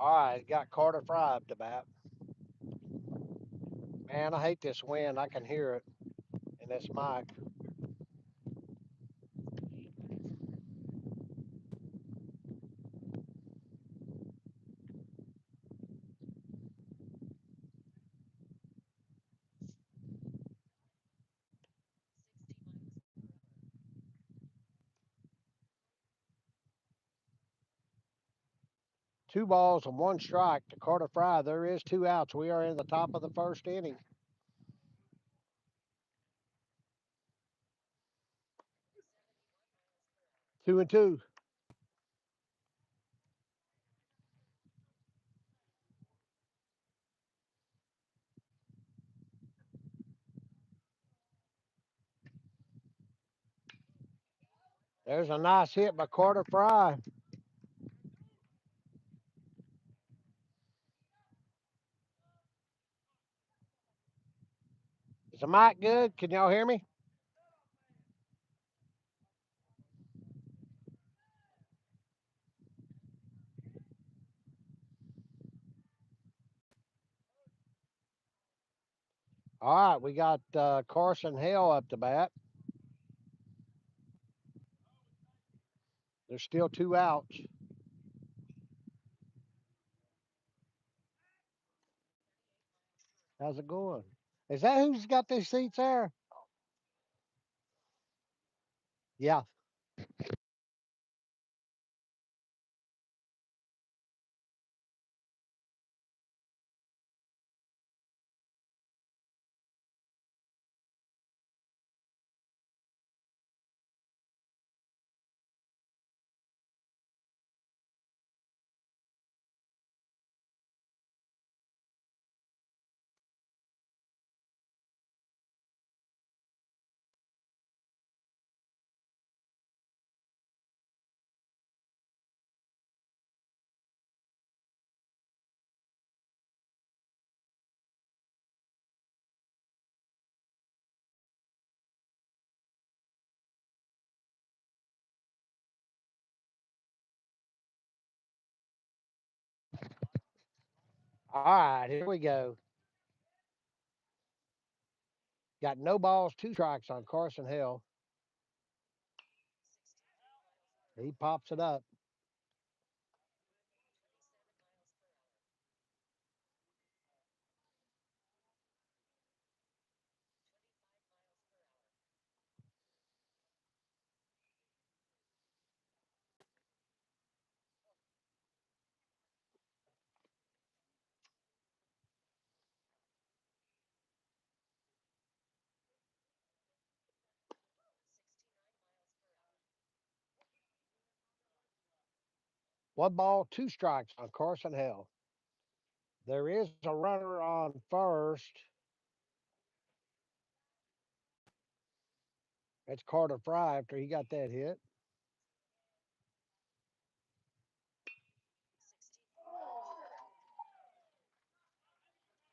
All right, got Carter Fry up to bat. Man, I hate this wind. I can hear it in this mic. Two balls and one strike to Carter Fry. There is two outs. We are in the top of the first inning. 2-2. There's a nice hit by Carter Fry. Is the mic good? Can y'all hear me? All right, we got Carson Hale up to bat. There's still two outs. How's it going? Is that who's got these seats there? Yeah. All right, here we go. Got no balls, two strikes on Carson Hill. He pops it up. One ball, two strikes on Carson Hill. There is a runner on first. That's Carter Fry after he got that hit.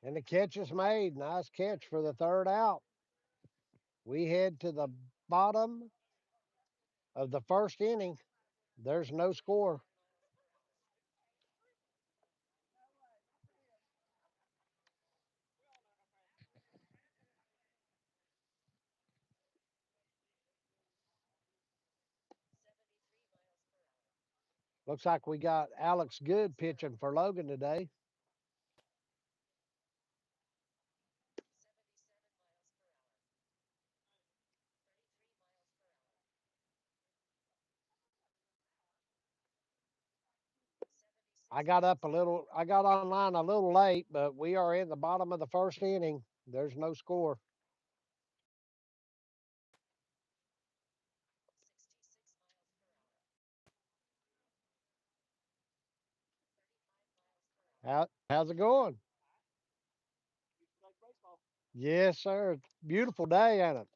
And the catch is made. Nice catch for the third out. We head to the bottom of the first inning. There's no score. Looks like we got Alex Good pitching for Logan today. I got online a little late, but we are in the bottom of the first inning. There's no score. How's it going? Yes, sir. Beautiful day, ain't it?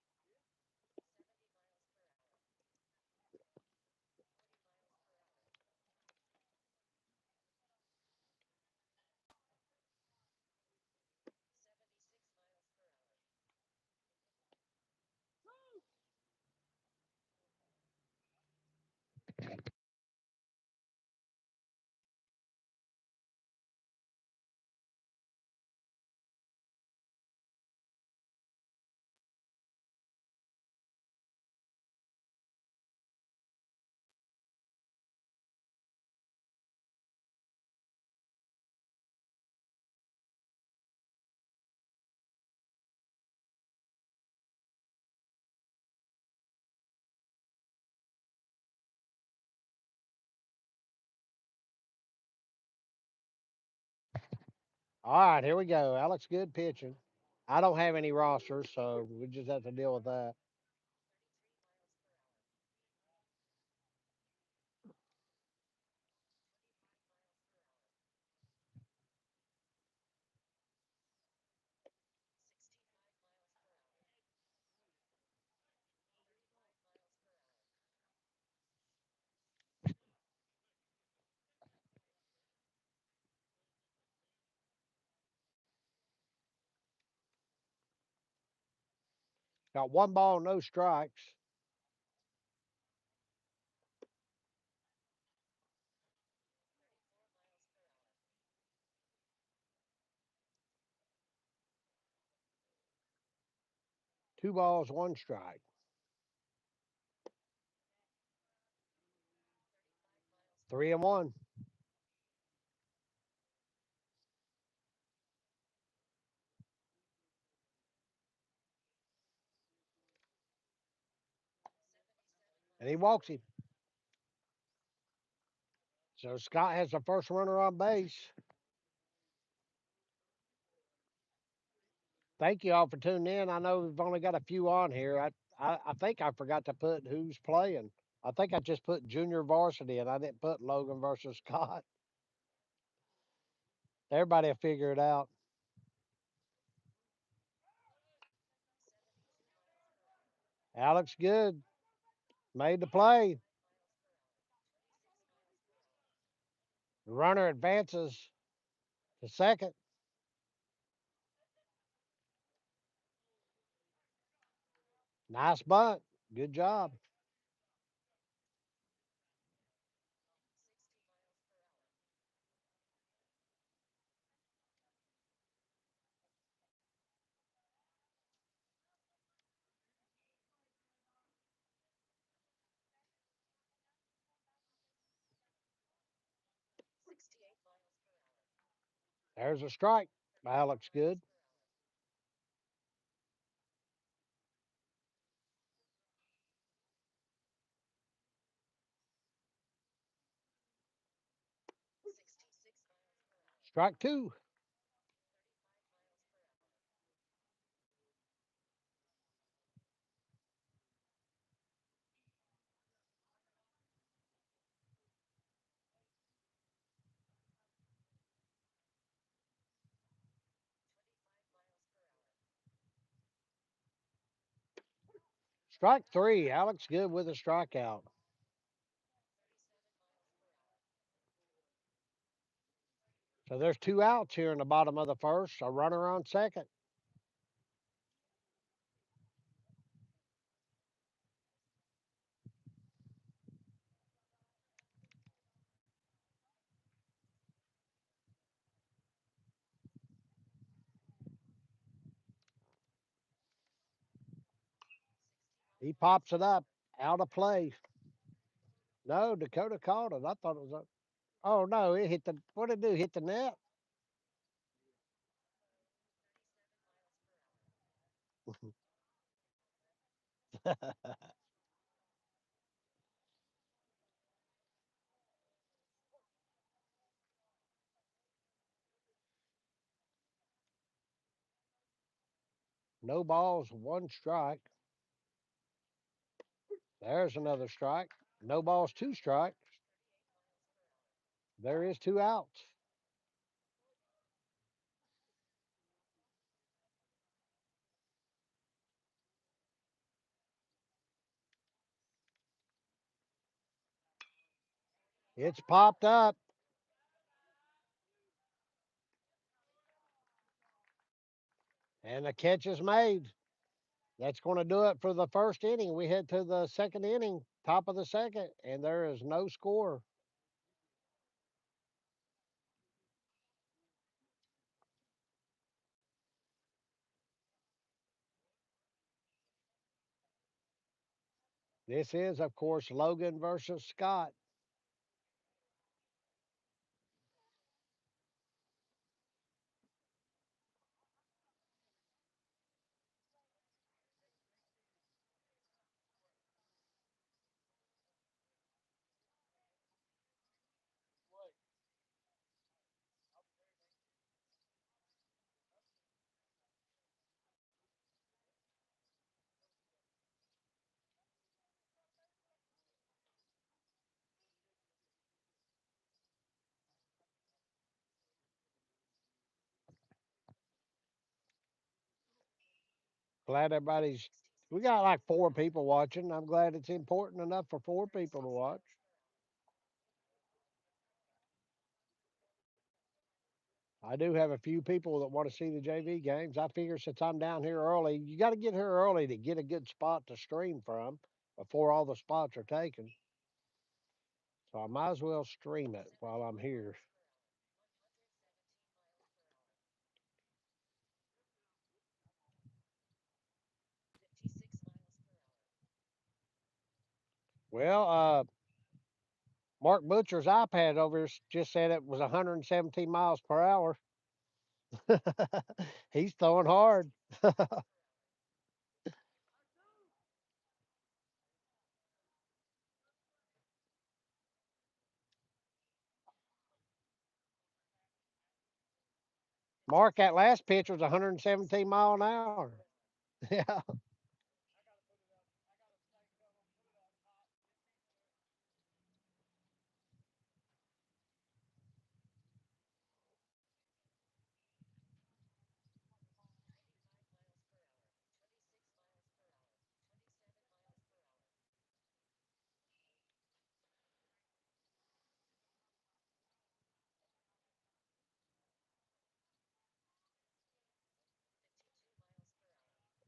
All right, here we go. Alex Good pitching. I don't have any rosters, so we just have to deal with that. Got one ball, no strikes. Two balls, one strike. Three and one. And he walks him. So Scott has the first runner on base. Thank you all for tuning in. I know we've only got a few on here. I think I forgot to put who's playing. I think I just put junior varsity and I didn't put Logan versus Scott. Everybody will figure it out. Alex Good made the play. The runner advances to second. Nice bunt. Good job. There's a strike by Alex Good. Strike two. Strike three. Alex Good with a strikeout. So there's two outs here in the bottom of the first. A runner on second. He pops it up. Out of play. No, Dakota called it. I thought it was a. Oh no, it hit the. What did it do? Hit the net. No balls, one strike. There's another strike. No balls, two strikes. There is two outs. It's popped up, and the catch is made. That's going to do it for the first inning. We head to the second inning, top of the second, and there is no score. This is, of course, Logan versus Scott. Glad everybody's. We got like 4 people watching. I'm glad it's important enough for 4 people to watch. I do have a few people that want to see the JV games. I figure since I'm down here early, you got to get here early to get a good spot to stream from before all the spots are taken. So I might as well stream it while I'm here. Well, Mark Butcher's iPad over here just said it was 117 miles per hour. He's throwing hard. Mark, that last pitch was 117 mile an hour. Yeah,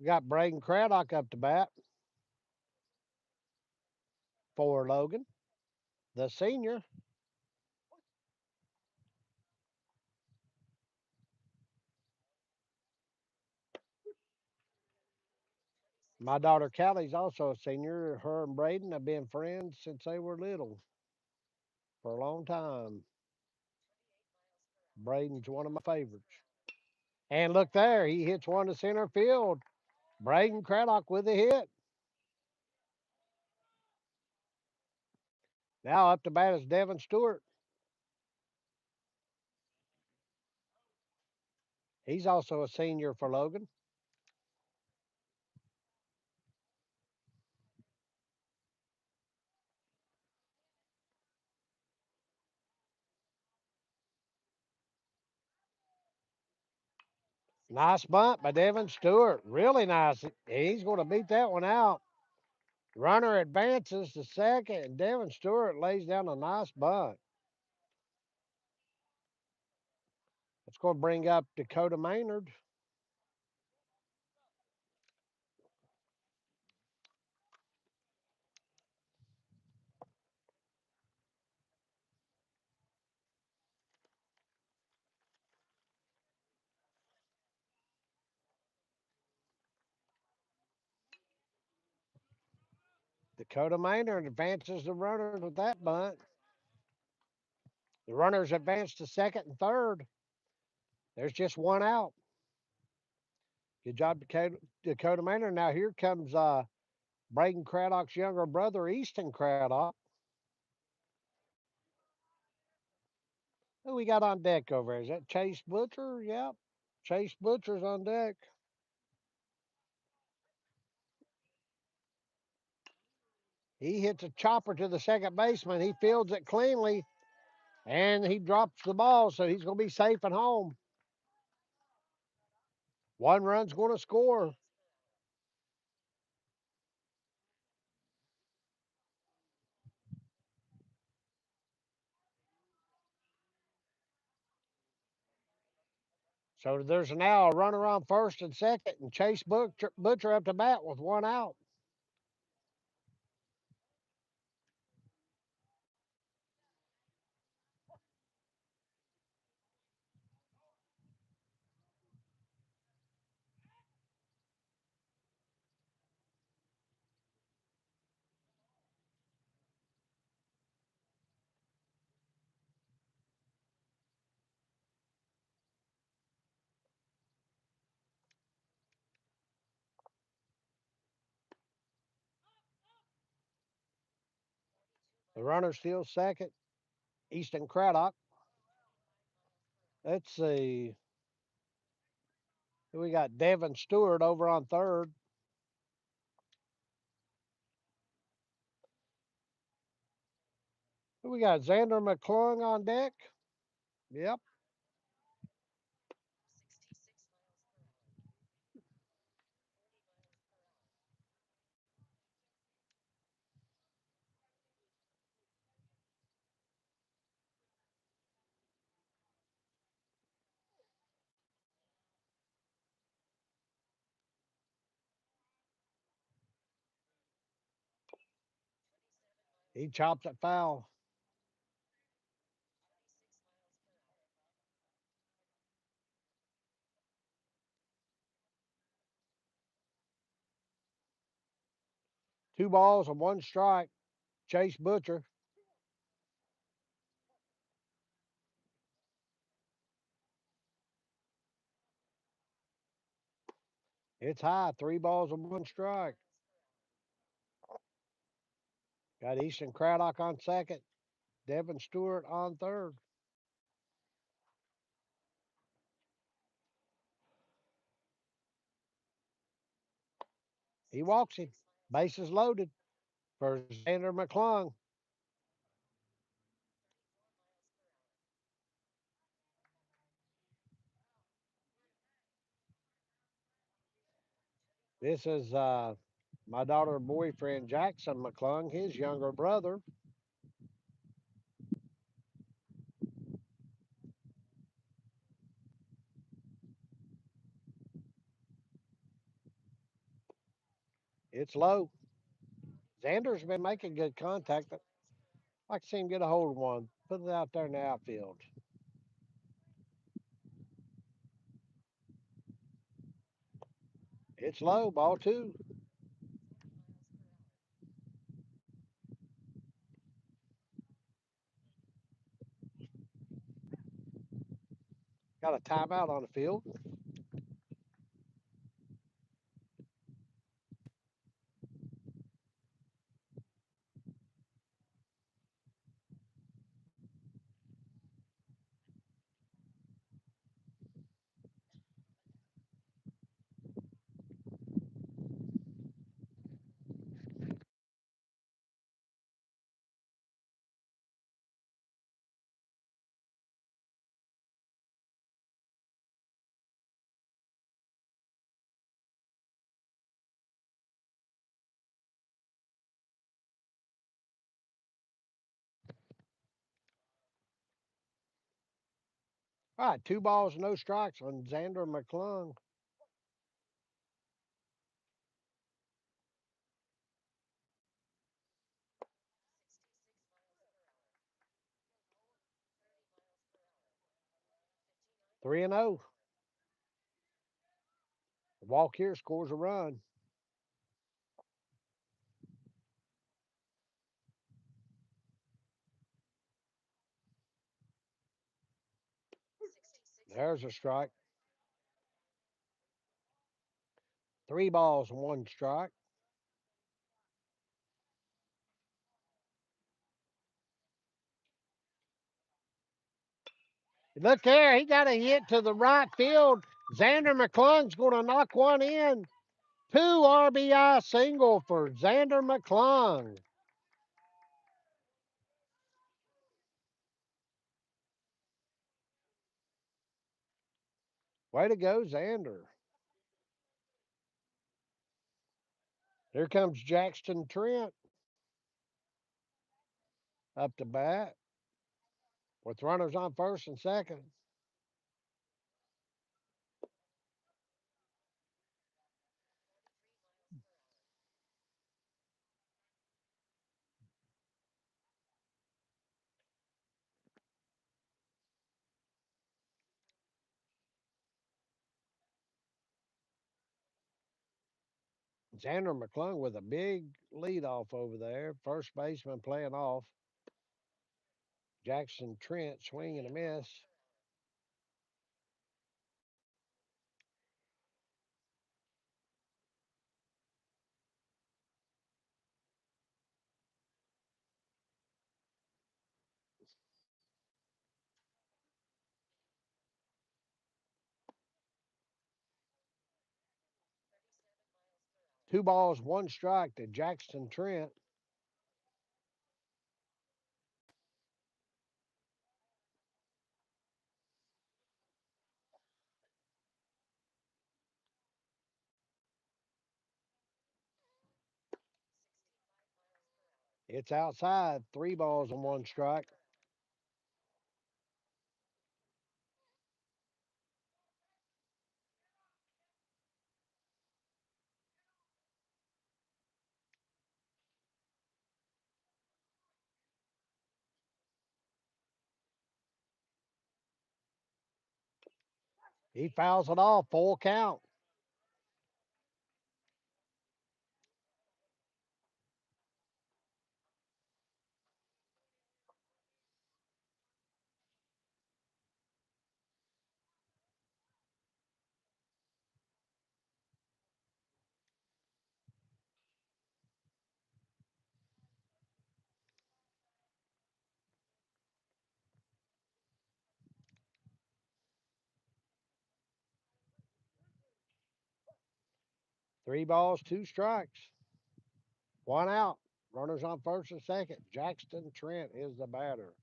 we got Braden Craddock up to bat for Logan, the senior. My daughter Callie's also a senior. Her and Braden have been friends since they were little for a long time. Braden's one of my favorites. And look there, he hits one to center field. Braden Craddock with a hit. Now up to bat is Devin Stewart. He's also a senior for Logan. Nice bunt by Devin Stewart. Really nice. He's going to beat that one out. Runner advances to second, and Devin Stewart lays down a nice bunt. It's going to bring up Dakota Maynard. Dakota Maynard advances the runners with that bunt. The runners advance to second and third. There's just one out. Good job, Dakota Maynard. Now here comes Braden Craddock's younger brother, Easton Craddock. Who we got on deck over there? Is that Chase Butcher? Yep. Chase Butcher's on deck. He hits a chopper to the second baseman. He fields it cleanly and he drops the ball, so he's going to be safe at home. One run's going to score. So there's now a runner on first and second, and Chase Butcher up to bat with one out. The runner still second, Easton Craddock. Let's see. We got Devin Stewart over on third. We got Xander McClung on deck. Yep. He chops it foul. Two balls and one strike. Chase Butcher. It's high. Three balls and one strike. Got Easton Craddock on second. Devin Stewart on third. He walks him. Bases loaded for Xander McClung. This is my daughter's boyfriend, Jackson McClung, his younger brother. It's low. Xander's been making good contact. I'd like to see him get a hold of one. Put it out there in the outfield. It's low. Ball two. Got a timeout on the field. All right, two balls, no strikes on Xander McClung. 3-0. Walk here scores a run. There's a strike. Three balls and one strike. Look there, he got a hit to the right field. Xander McClung's going to knock one in. Two RBI single for Xander McClung. Way to go, Xander. Here comes Jackson Trent up to bat with runners on first and second. Xander McClung with a big lead off over there. First baseman playing off. Jackson Trent swing and a miss. Two balls, one strike to Jackson Trent. It's outside. Three balls and one strike. He fouls it off, full count. Three balls, two strikes. One out. Runners on first and second. Jackson Trent is the batter.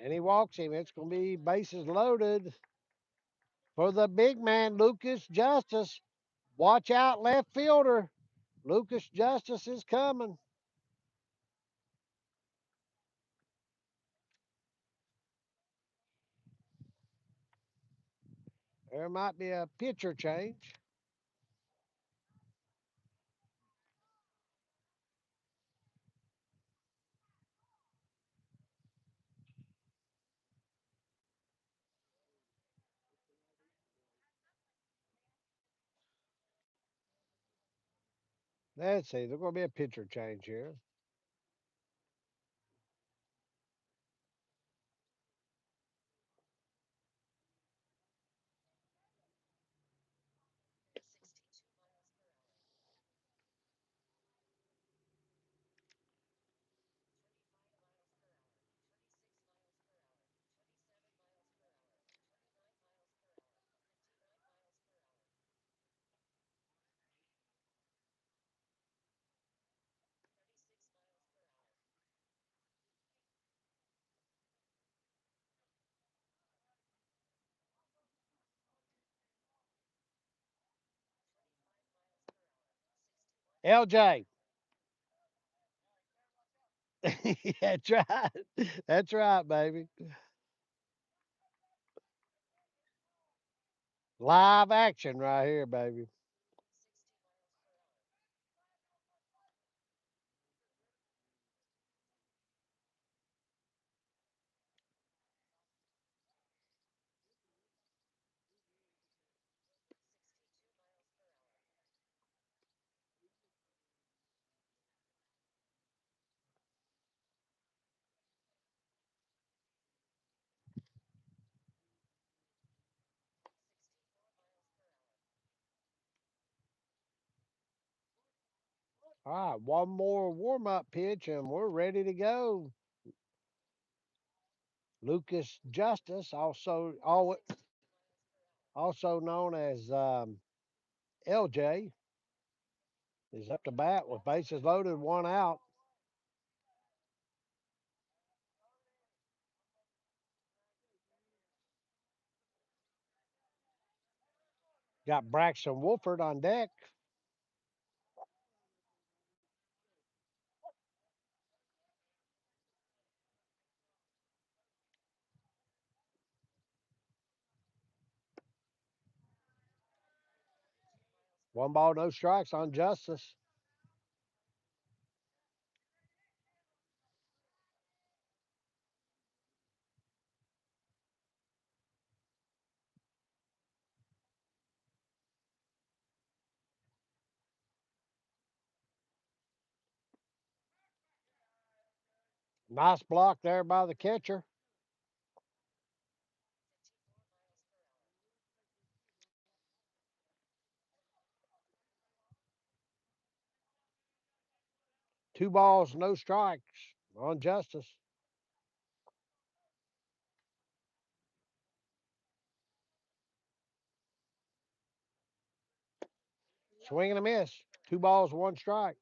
And he walks him. It's going to be bases loaded for the big man, Lucas Justice. Watch out, left fielder. Lucas Justice is coming. There might be a pitcher change. Let's see. There's going to be a pitcher change here. LJ. That's right. That's right, baby. Live action right here, baby. All right, one more warm up pitch and we're ready to go. Lucas Justice, also known as LJ, is up to bat with bases loaded, one out. Got Braxton Wolford on deck. One ball, no strikes on Justice. Nice block there by the catcher. Two balls, no strikes on Justice. Swing and a miss. Two balls, one strike.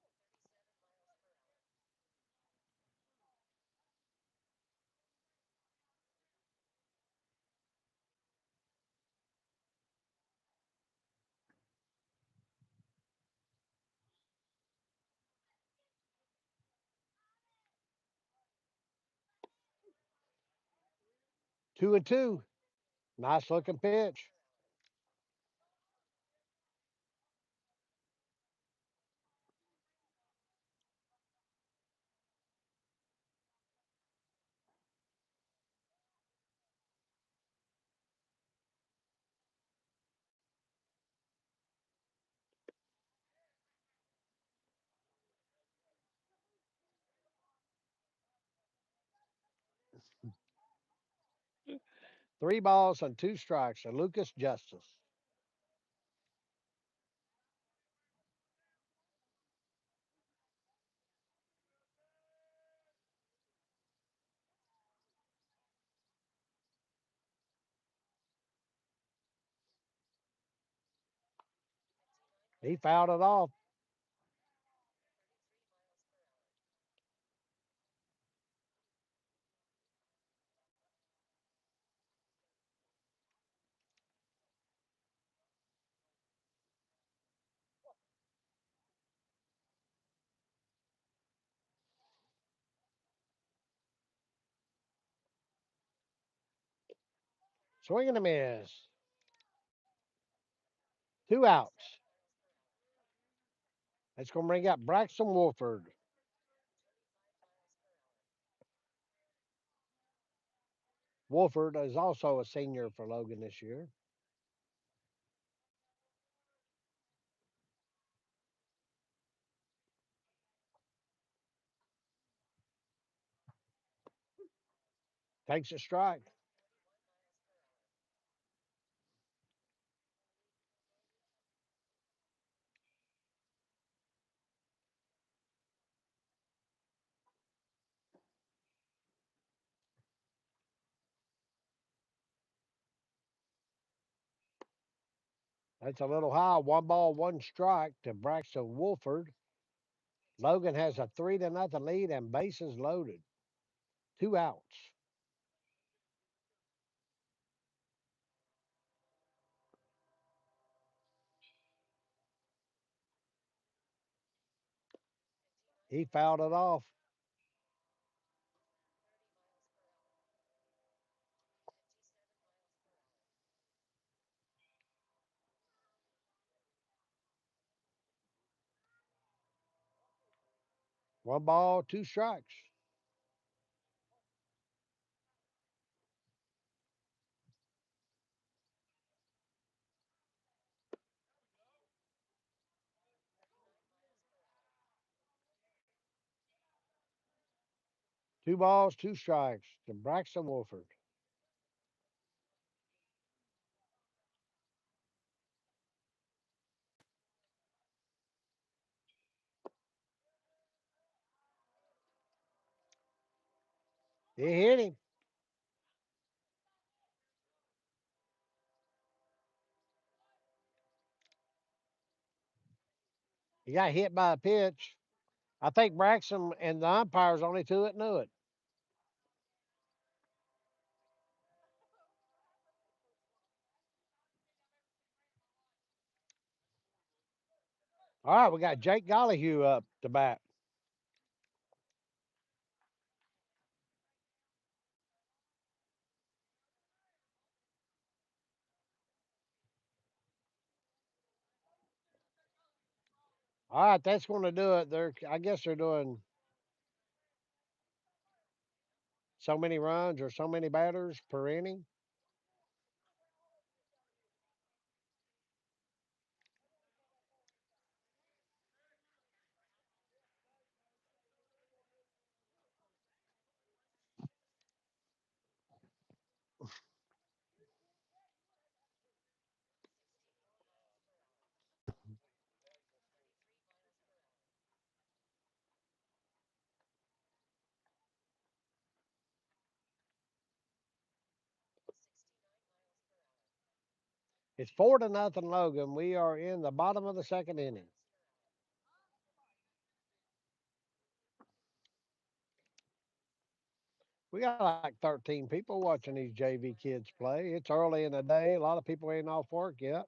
2-2. Nice looking pitch. Three balls and two strikes to Lucas Justice. He fouled it off. Swing and a miss. Two outs. That's going to bring up Braxton Wolford. Wolford is also a senior for Logan this year. Takes a strike. That's a little high. One ball, one strike to Braxton Wolford. Logan has a 3-0 lead and bases loaded. Two outs. He fouled it off. One ball, two strikes. Two balls, two strikes to Braxton Wolford. He hit him. He got hit by a pitch. I think Braxton and the umpires only two that knew it. All right, we got Jake Gollihue up to bat. All right, that's going to do it. I guess they're doing so many runs or so many batters per inning. It's 4-0 Logan. We are in the bottom of the second inning. We got like 13 people watching these JV kids play. It's early in the day. A lot of people ain't off work yet.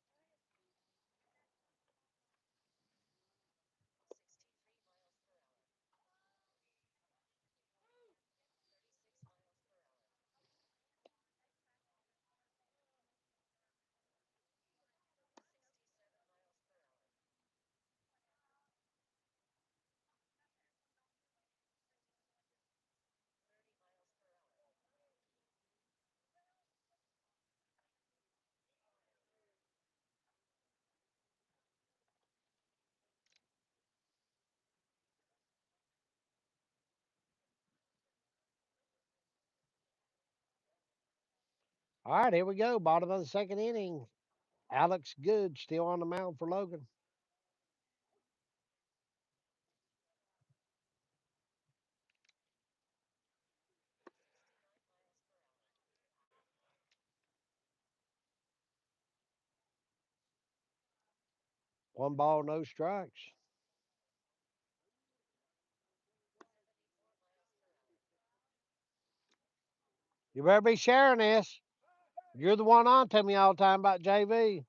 All right, here we go. Bottom of the second inning. Alex Good still on the mound for Logan. One ball, no strikes. You better be sharing this. You're the one on to me all the time about JV.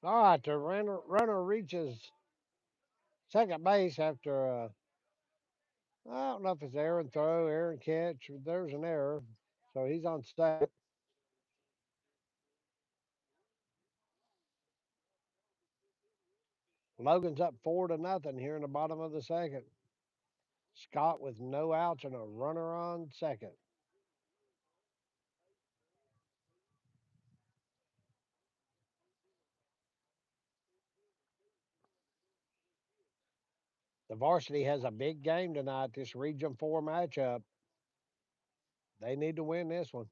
All right, the runner reaches second base after, I don't know if it's error and throw, error and catch. There's an error. So he's on second. Logan's up 4-0 here in the bottom of the second. Scott with no outs and a runner on second. The varsity has a big game tonight, this Region 4 matchup. They need to win this one.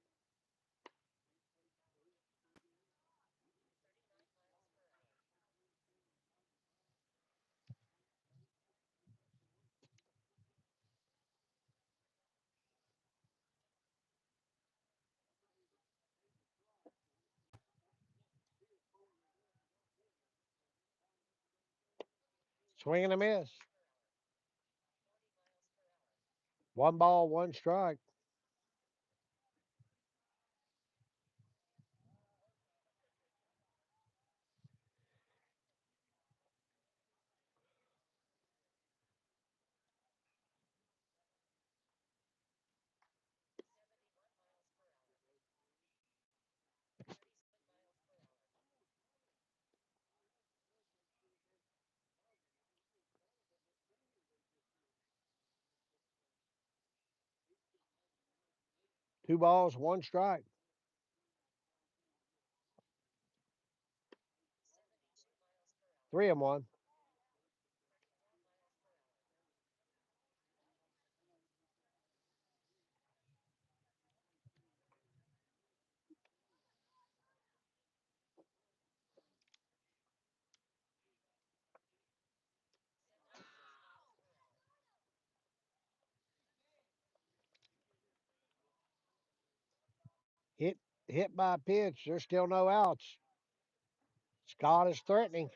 Swing and a miss. One ball, one strike. Two balls, one strike. 3-1. Hit hit by a pitch. There's still no outs. Scott is threatening.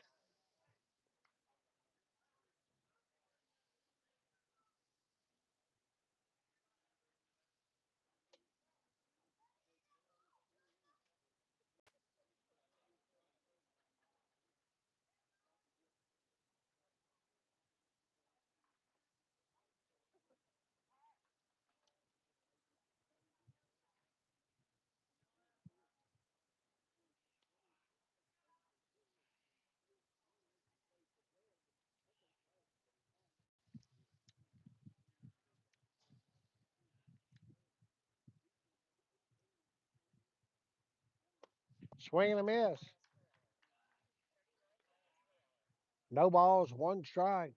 Swing and a miss. No balls, one strike.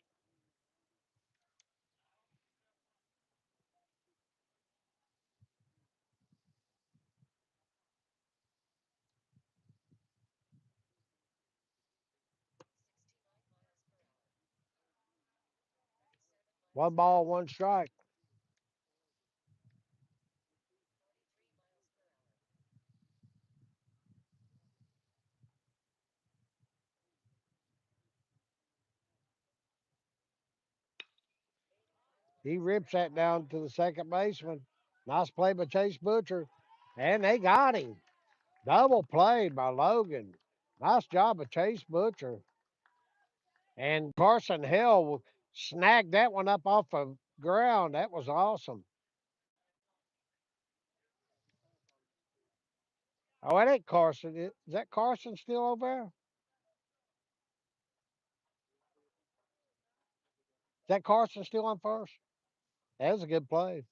One ball, one strike. He rips that down to the second baseman. Nice play by Chase Butcher. And they got him. Double play by Logan. Nice job of Chase Butcher. And Carson Hill snagged that one up off the ground. That was awesome. Oh, that ain't Carson. Is that Carson still over there? Is that Carson still on first? That was a good play.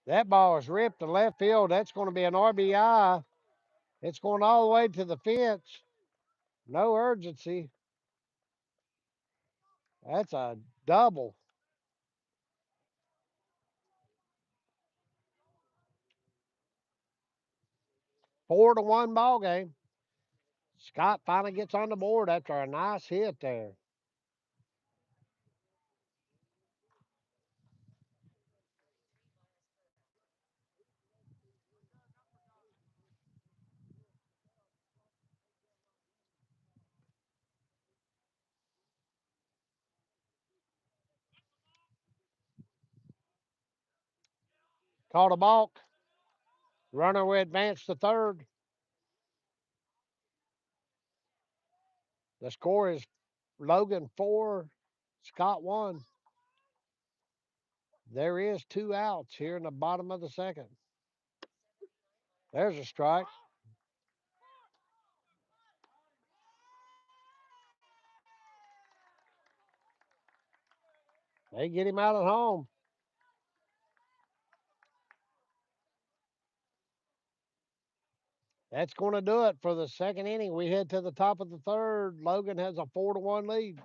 That ball is ripped to left field. That's going to be an RBI. It's going all the way to the fence. No urgency. That's a double. 4-1 ball game. Scott finally gets on the board after a nice hit there. Caught a balk. Runner will advance to third. The score is Logan 4, Scott 1. There is 2 outs here in the bottom of the second. There's a strike. They get him out at home. That's going to do it for the second inning. We head to the top of the third. Logan has a 4-1 lead.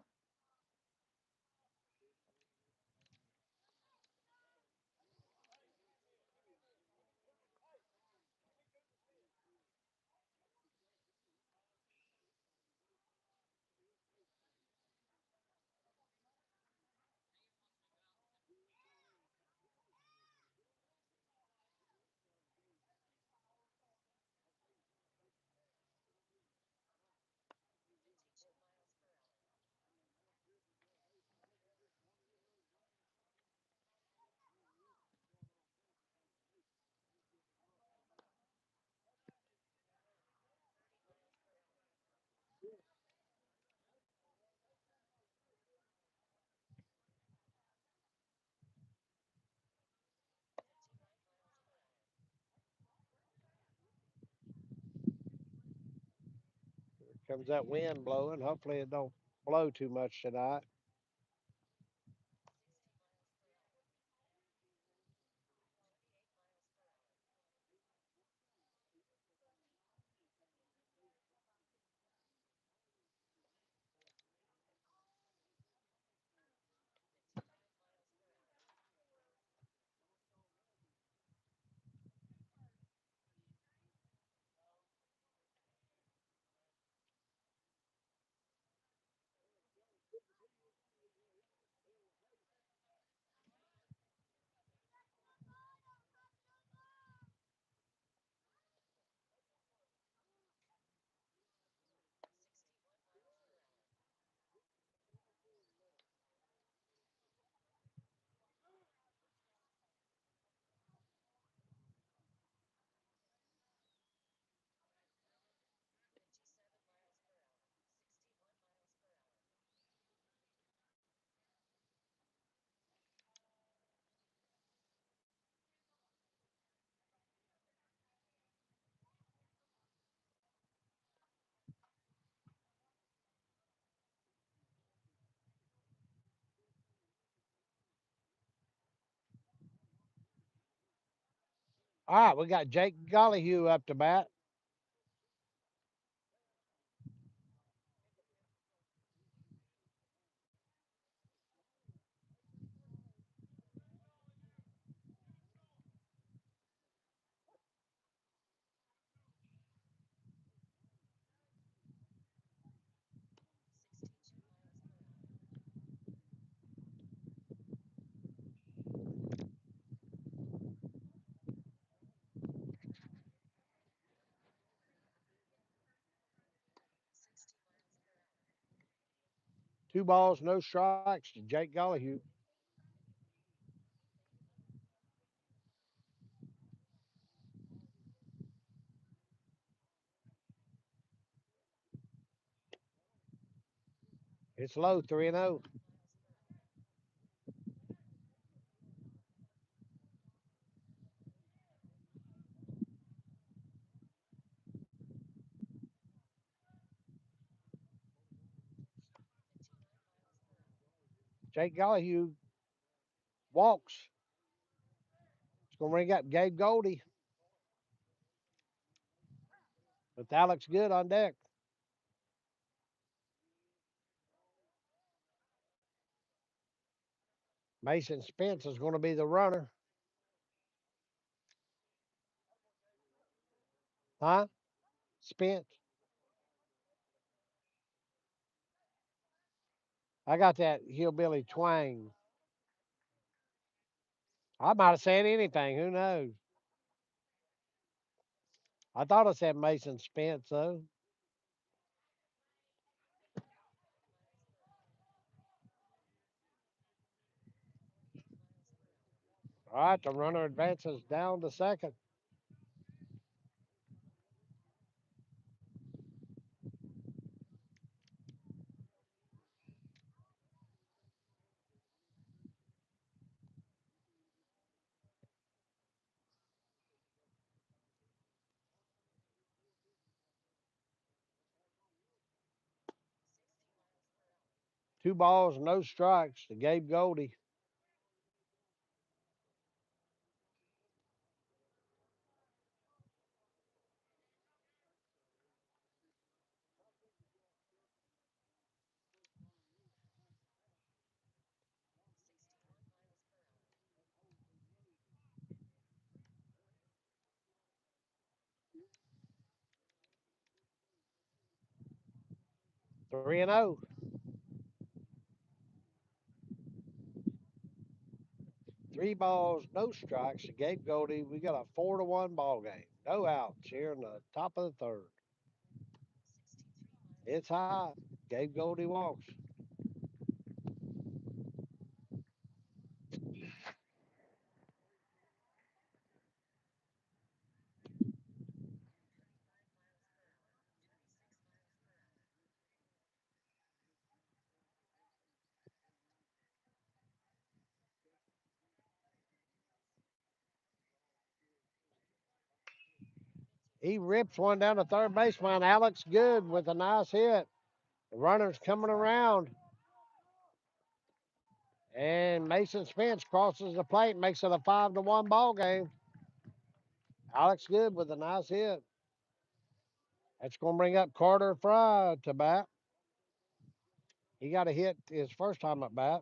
Comes that wind blowing. Hopefully it don't blow too much tonight. All right, we got Jake Gollyhue up to bat. 2 balls, no strikes to Jake Gollyhue. It's low, 3-0. Jake Gollihue walks. It's going to ring up Gabe Goldie with Alex Good on deck. Mason Spence is going to be the runner. Huh? Spence. I got that hillbilly twang. I might have said anything. Who knows? I thought I said Mason Spence, though. All right, the runner advances down to second. 2 balls, no strikes to Gabe Goldie. 3-0. 3 balls, no strikes to Gabe Goldie. We got a 4-1 ball game. No outs here in the top of the third. It's high. Gabe Goldie walks. He rips one down the third baseline. Alex Good with a nice hit. The runner's coming around. And Mason Spence crosses the plate, makes it a 5-1 ball game. Alex Good with a nice hit. That's going to bring up Carter Fry to bat. He got a hit his first time at bat.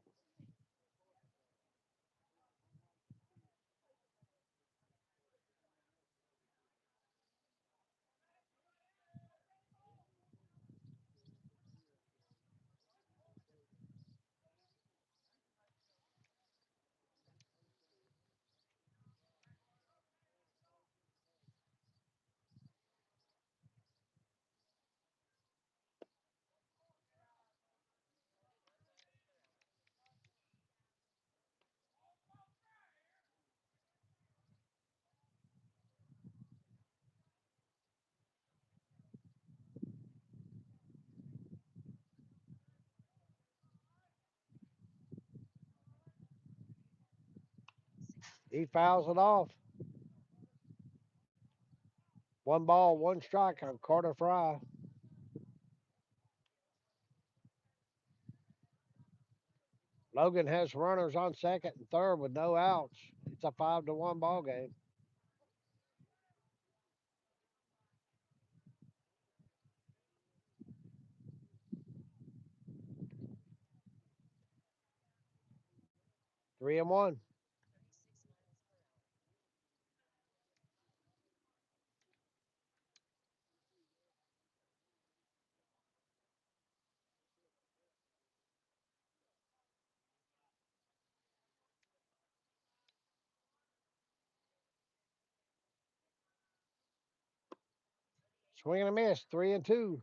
He fouls it off. 1 ball, 1 strike on Carter Fry. Logan has runners on second and third with no outs. It's a 5-1 ball game. 3-1. Swing and a miss. 3-2.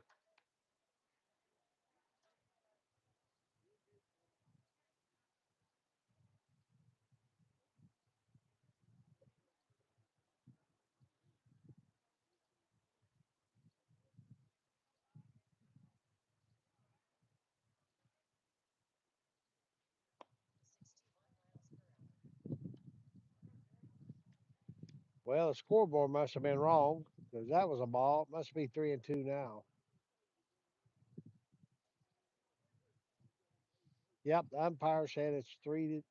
Well, the scoreboard must have been wrong because that was a ball. It must be 3-2 now. Yep, the umpire said it's 3-2.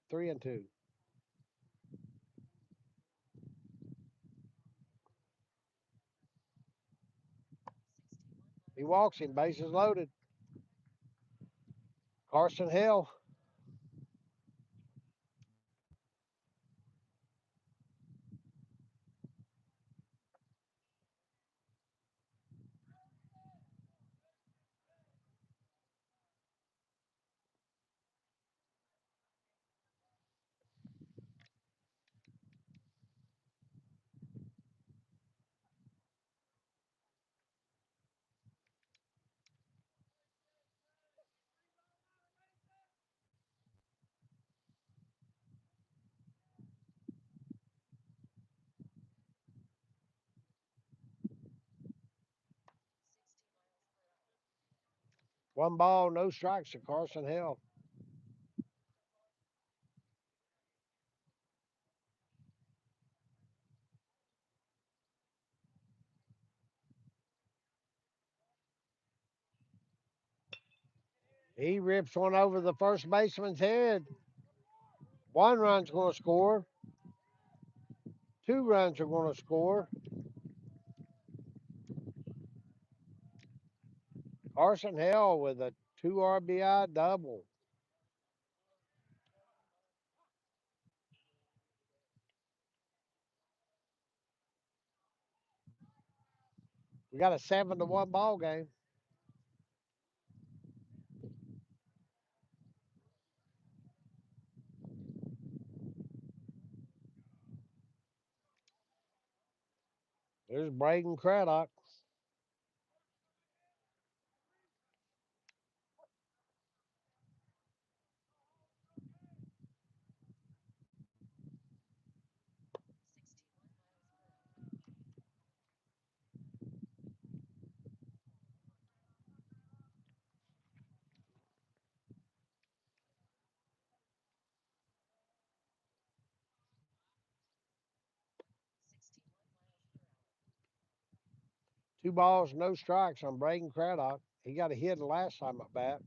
He walks him, bases loaded. Carson Hill. One ball, no strikes to Carson Hill. He rips one over the first baseman's head. One run's going to score. Two runs are going to score. Carson Hill with a 2 RBI double. We got a 7-1 ball game. There's Braden Craddock. 2 balls, no strikes on Braden Craddock. He got a hit the last time at bat.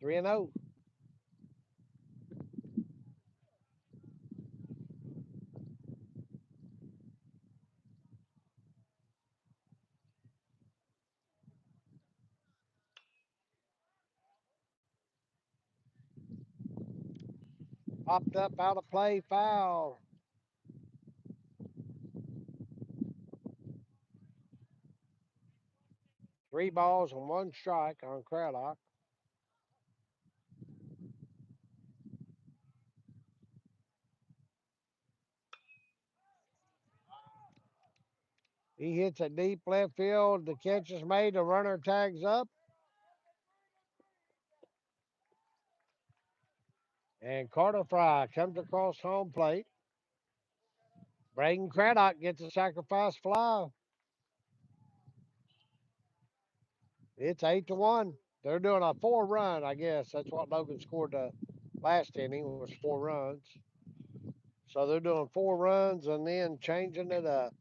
3-0. Popped up out of play, foul. 3 balls and one strike on Craddock. He hits a deep left field. The catch is made. The runner tags up. And Carter Fry comes across home plate. Braden Craddock gets a sacrifice fly. It's 8-1. They're doing a 4-run, I guess. That's what Logan scored the last inning was 4 runs. So they're doing 4 runs and then changing it up.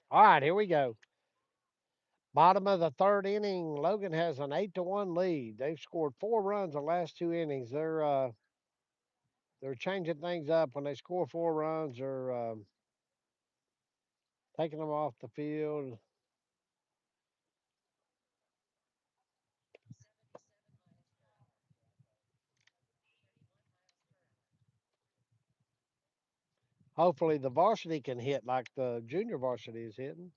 All right, here we go. Bottom of the third inning, Logan has an 8-1 lead. They've scored 4 runs the last 2 innings. They're changing things up when they score 4 runs. They're taking them off the field. Hopefully, the varsity can hit like the junior varsity is hitting.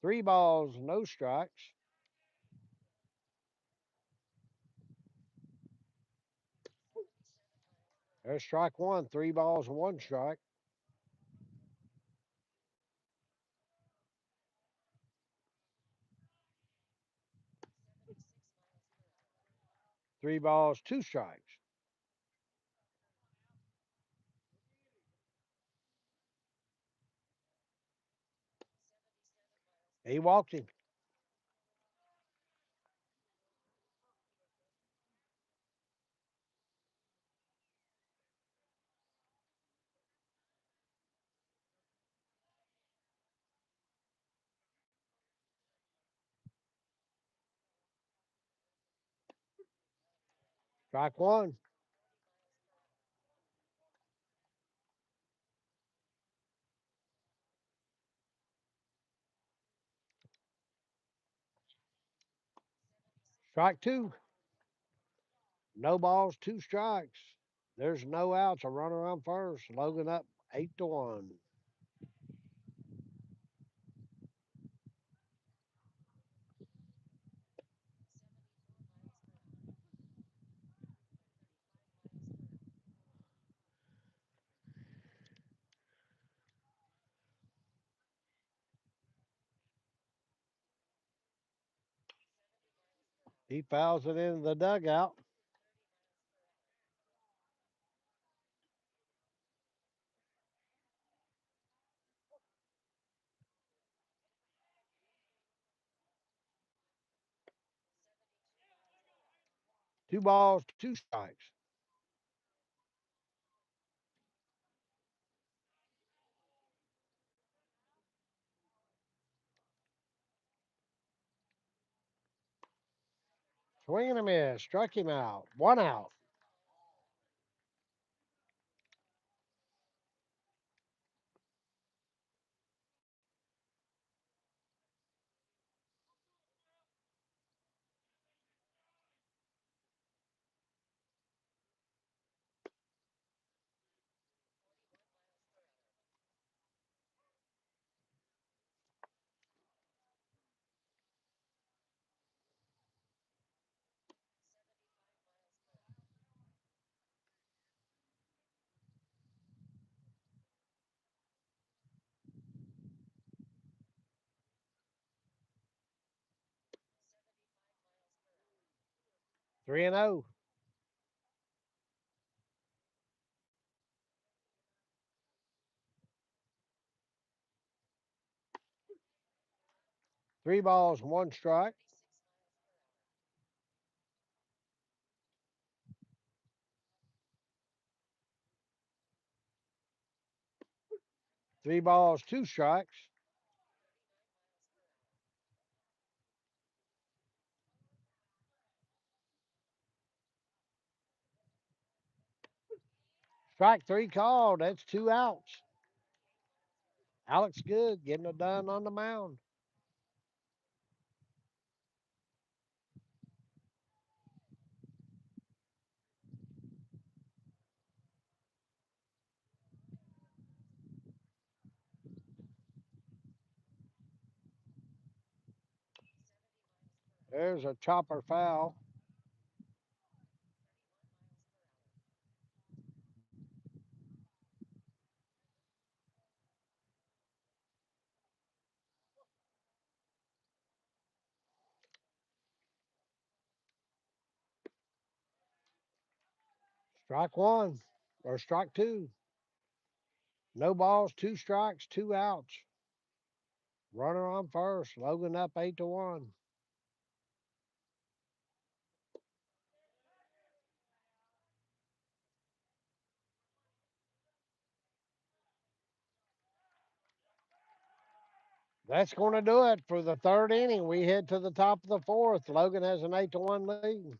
3 balls, no strikes. There's strike one. 3 balls, one strike. 3 balls, two strikes. He walked him. Strike one. Strike two. No balls, two strikes. There's no outs. A runner on first. Logan up 8-1. He fouls it into the dugout. 2 balls, two strikes. Swing and a miss. Struck him out. 1 out. 3-0. 3 balls, one strike. 3 balls, two strikes. Strike three called. That's 2 outs. Alex Good getting it done on the mound. There's a chopper foul. Strike one or strike two. No balls, two strikes, two outs. Runner on first. Logan up 8-1. That's going to do it for the third inning. We head to the top of the fourth. Logan has an 8-1 lead.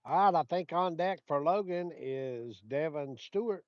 All right, I think on deck for Logan is Devin Stewart.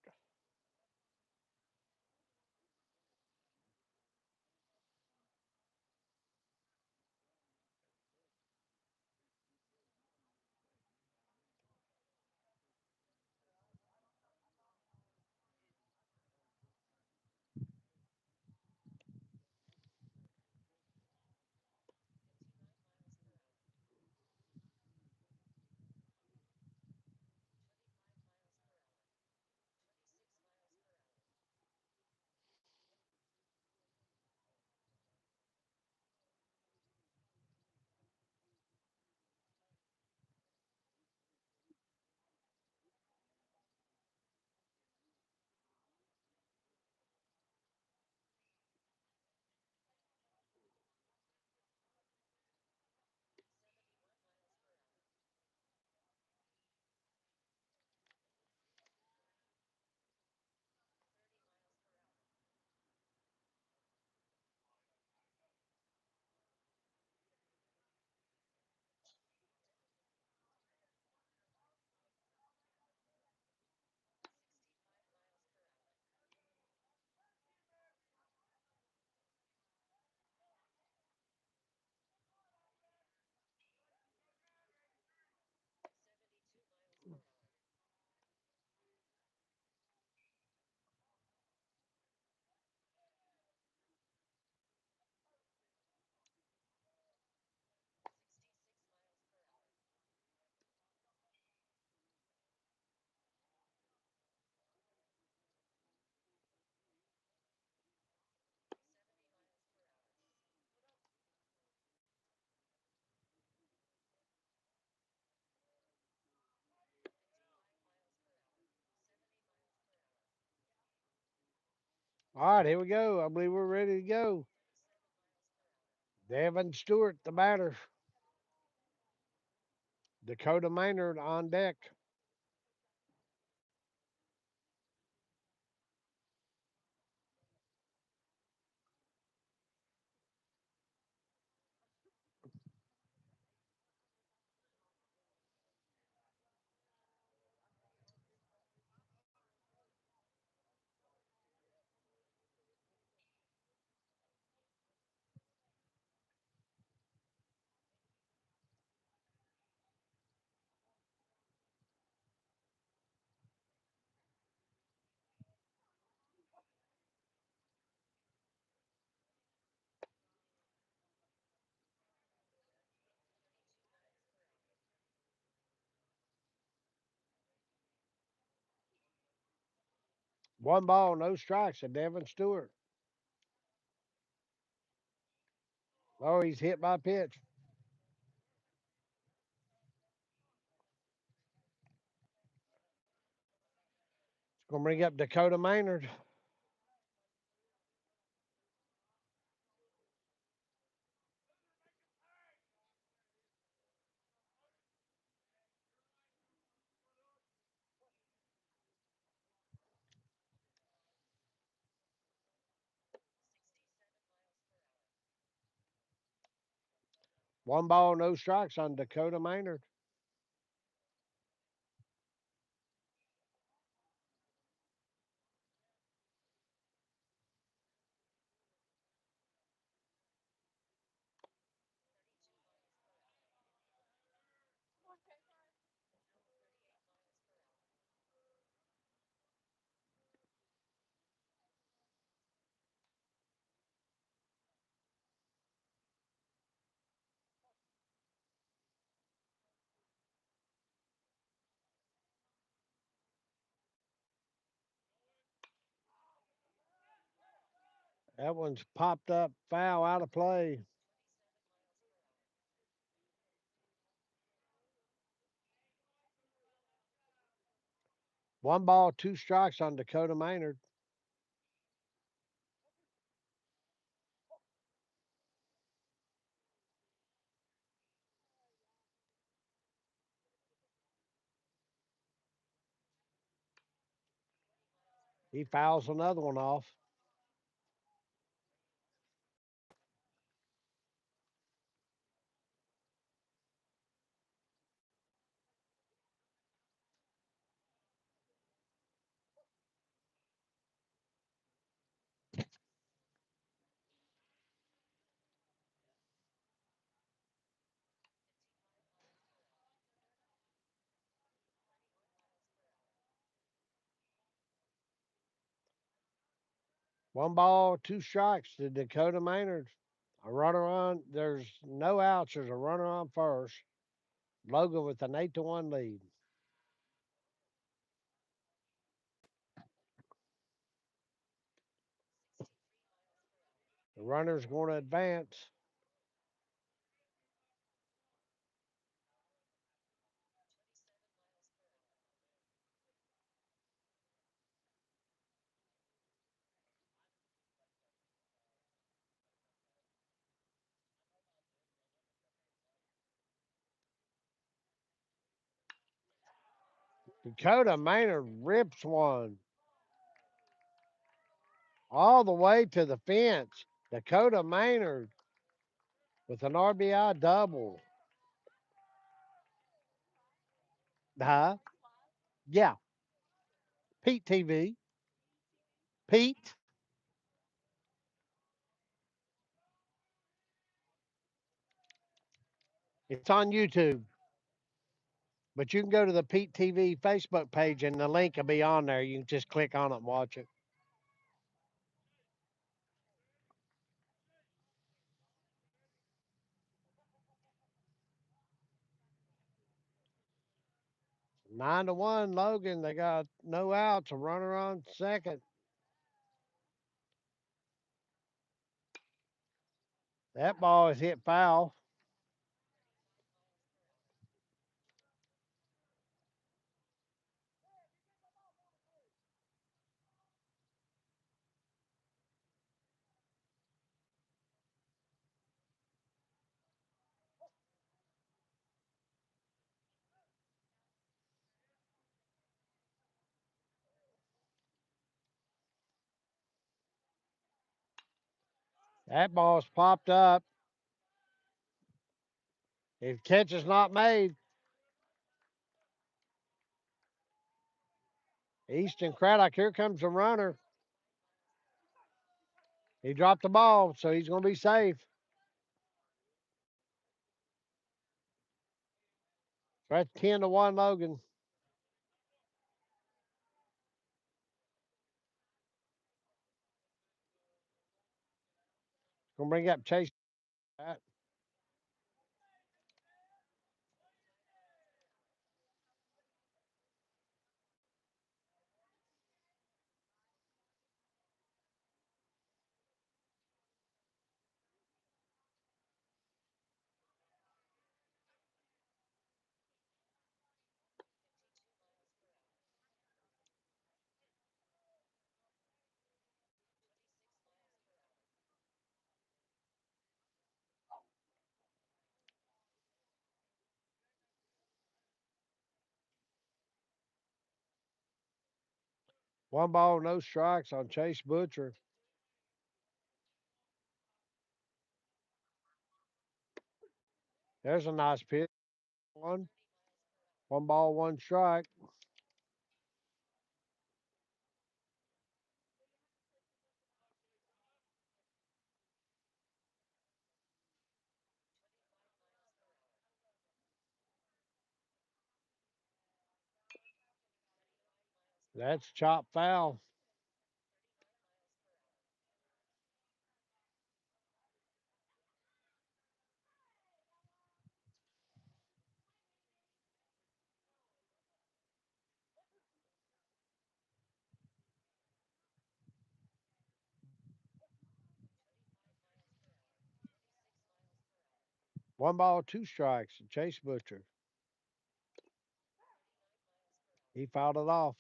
All right, here we go. I believe we're ready to go. Devin Stewart, the batter. Dakota Maynard on deck. One ball, no strikes to Devin Stewart. Oh, he's hit by pitch. It's going to bring up Dakota Maynard. One ball, no strikes on Dakota Maynard. That one's popped up, foul, out of play. 1 ball, 2 strikes on Dakota Maynard. He fouls another one off. 1 ball, 2 strikes to Dakota Maynard. A runner on. There's no outs. There's a runner on first. Logan with an 8-1 lead. The runner's going to advance. Dakota Maynard rips one all the way to the fence. Dakota Maynard with an RBI double. Huh? Yeah. Pete TV. Pete. It's on YouTube. But you can go to the Pete TV Facebook page and the link will be on there. You can just click on it and watch it. Nine to one, Logan. They got no outs, a runner on second. That ball is hit foul. That ball's popped up. If catch is not made, Easton Craddock, here comes the runner. He dropped the ball, so he's going to be safe. That's 10-1 Logan. Going to bring up Chase. 1 ball, no strikes on Chase Butcher. There's a nice pitch. 1 ball, 1 strike. That's chop foul. One ball, two strikes. Chase Butcher. He fouled it off.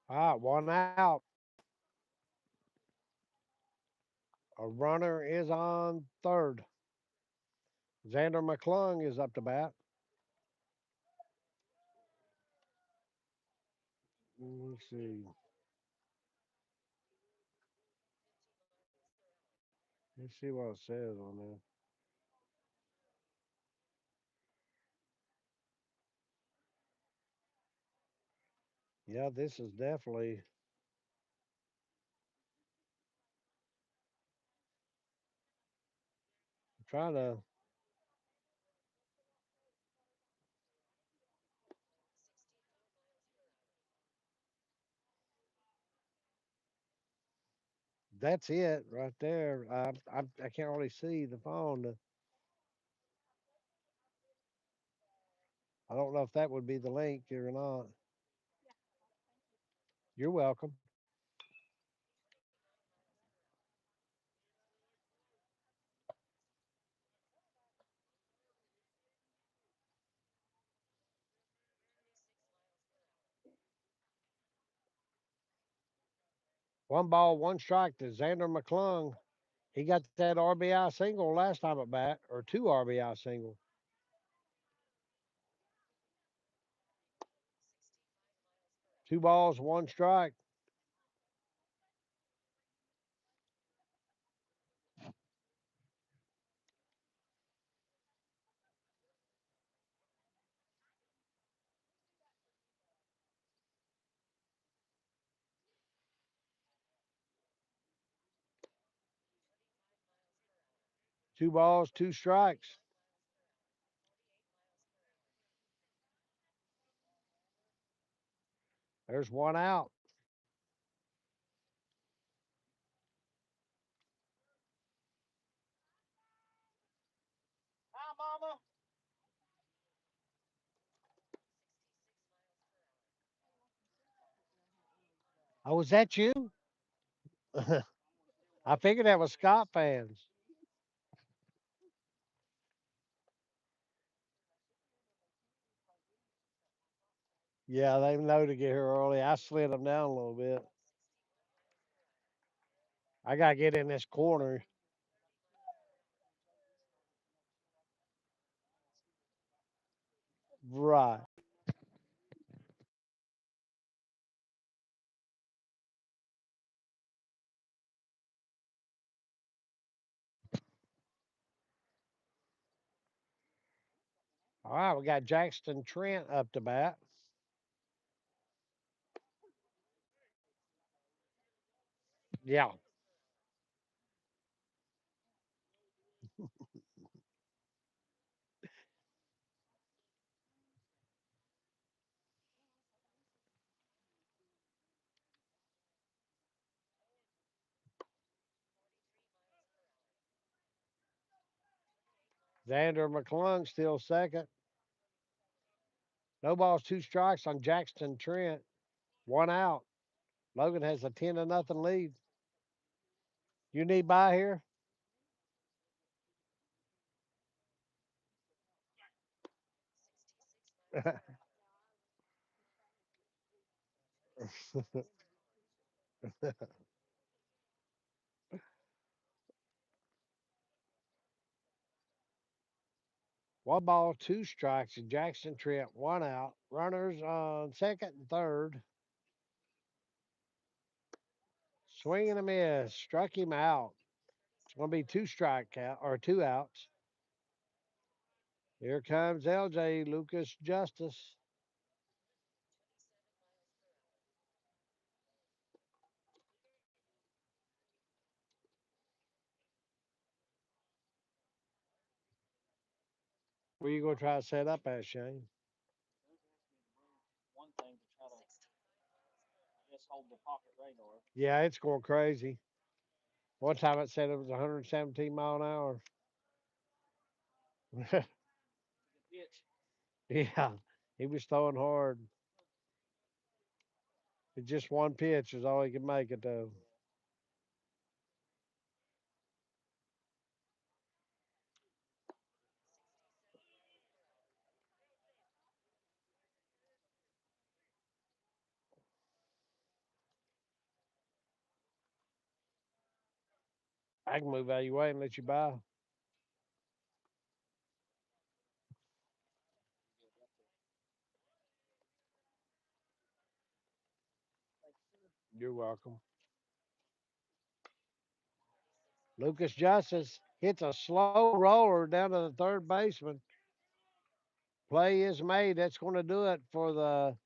All right, one out. A runner is on third. Xander McClung is up to bat. Let's see. Let's see what it says on there. Yeah, this is definitely trying to. That's it right there. I can't really see the phone. I don't know if that would be the link or not. You're welcome. One ball, one strike to Xander McClung. He got that RBI single last time at bat, or two RBI singles. Two balls, one strike. Two balls, two strikes. There's one out. Oh, was that you? I figured that was Scott fans. Yeah, they know to get here early. I slid them down a little bit. I got to get in this corner. Right. All right, we got Jackson Trent up to bat. Yeah. Xander McClung still second. No balls, two strikes on Jackson Trent. One out. Logan has a 10-0 lead. You need by here? One ball, two strikes, and Jackson Trent, one out. Runners on second and third. Swing and a miss. Struck him out. It's going to be two strike out or two outs. Here comes LJ Lucas Justice. Where you gonna try to set up at, Shane? Yeah, it's going crazy. One time it said it was 117 mile an hour. Yeah, he was throwing hard. It's just one pitch is all he could make it though. I can move out of your way and let you by. You're welcome. Lucas Justice hits a slow roller down to the third baseman. Play is made. That's going to do it for the.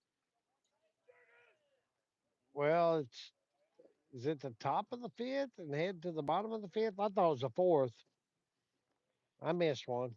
Well, it's is it the top of the fifth and head to the bottom of the fifth? I thought it was the fourth. I missed one.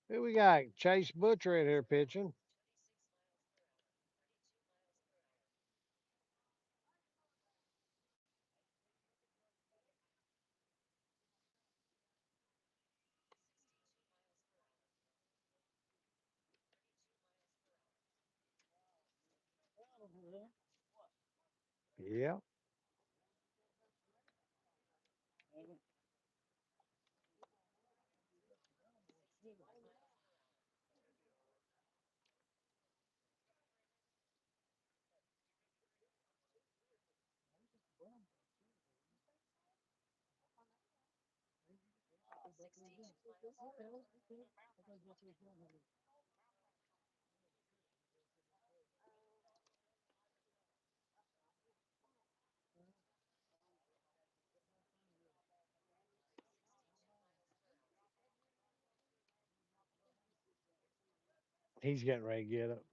Who we got? Chase Butcher in here pitching. Yeah, he's getting ready to get it.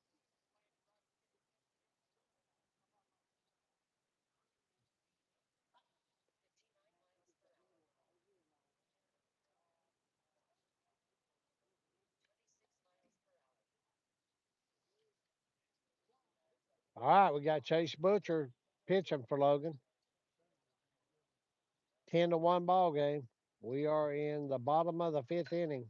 All right, we got Chase Butcher pitching for Logan. 10-1 ball game. We are in the bottom of the fifth inning.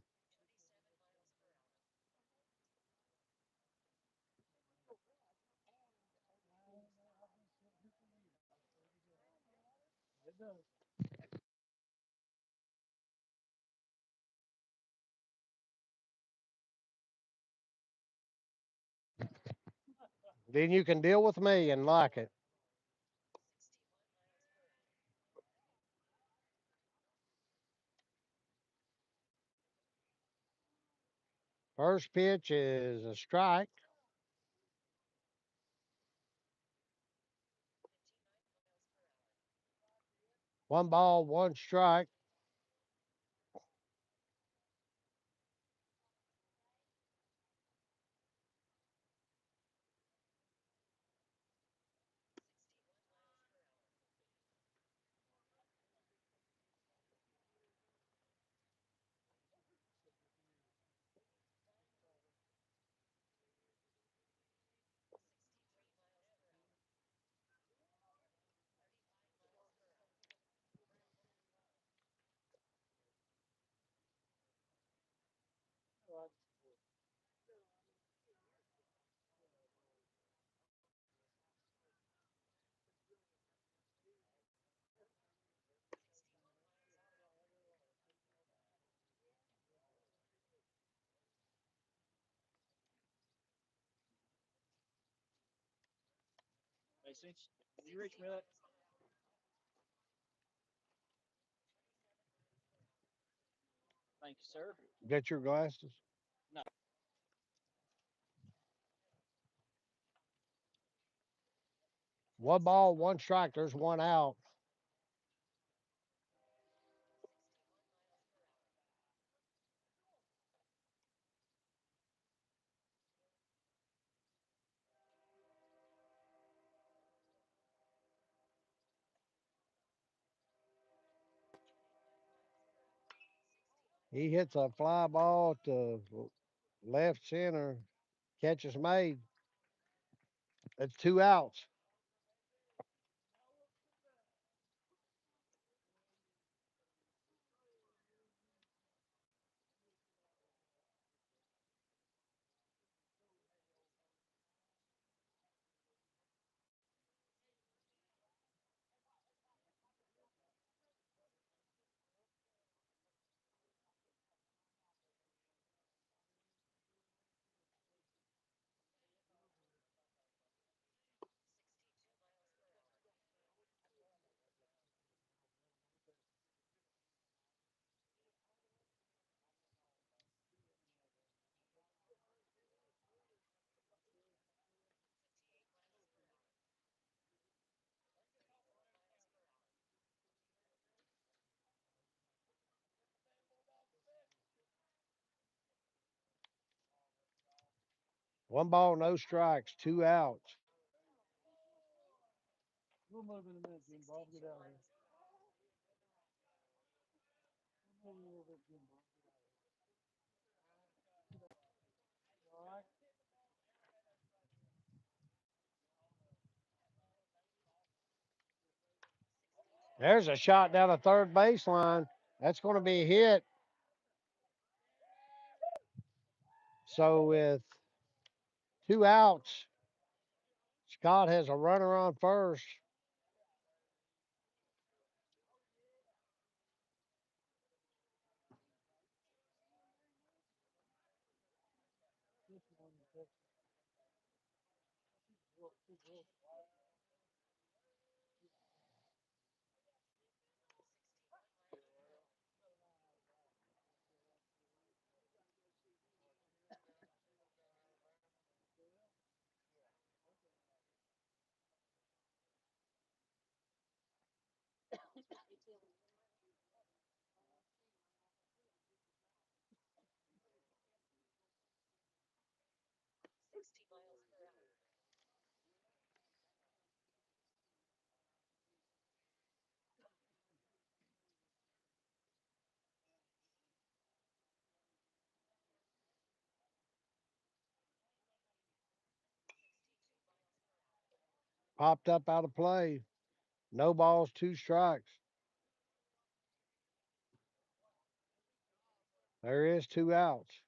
Then you can deal with me and like it. First pitch is a strike. One ball, one strike. Get your glasses. One ball, one strike. There's one out. He hits a fly ball to left center. Catch is made. It's two outs. One ball, no strikes. Two outs. There's a shot down the third baseline. That's going to be a hit. So with two outs, Scott has a runner on first. Popped up out of play. No balls, two strikes. There is two outs.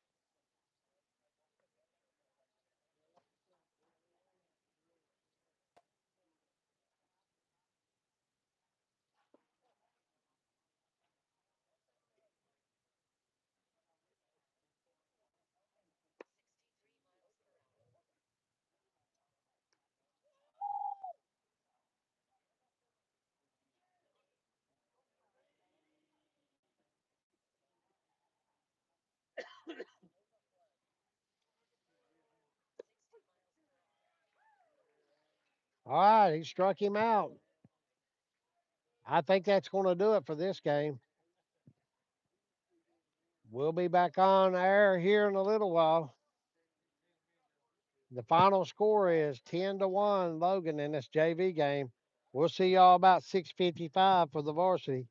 All right, he struck him out. I think that's going to do it for this game. We'll be back on air here in a little while. The final score is 10-1 Logan in this JV game. We'll see y'all about 6:55 for the varsity.